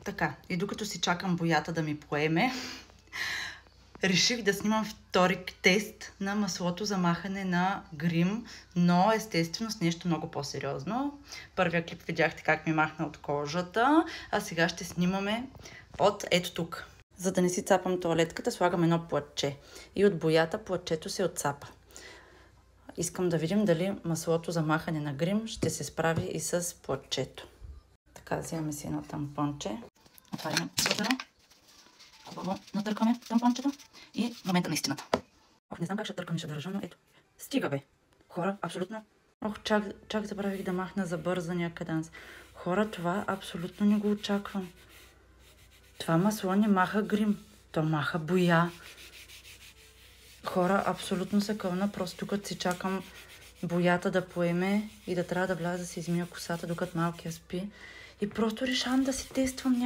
Така, и докато си чакам боята да ми поеме, реших да снимам втори тест на маслото за махане на грим, но естествено с нещо много по-сериозно. Първия клип видяхте как ми махна от кожата, а сега ще снимаме от ето тук. За да не си цапам тоалетката, слагам едно платче и от боята платчето се отцапа. Искам да видим дали маслото за махане на грим ще се справи и с платчето. Така, вземаме си едно тампонче. Отваряме супера. Хубаво натъркваме тампончето и в момента на истината. Не знам как ще търкам, ще държа, но ето. Стига бе. Хора, абсолютно. Чак забравих да махна забързания каданс. Хора, това абсолютно не го очаквам. Това масло не маха грим. То маха боя. Хора, абсолютно се кълна, просто като си чакам боята да поеме и да трябва да вляза да си измия косата, докато малкия спи. И просто решавам да си тествам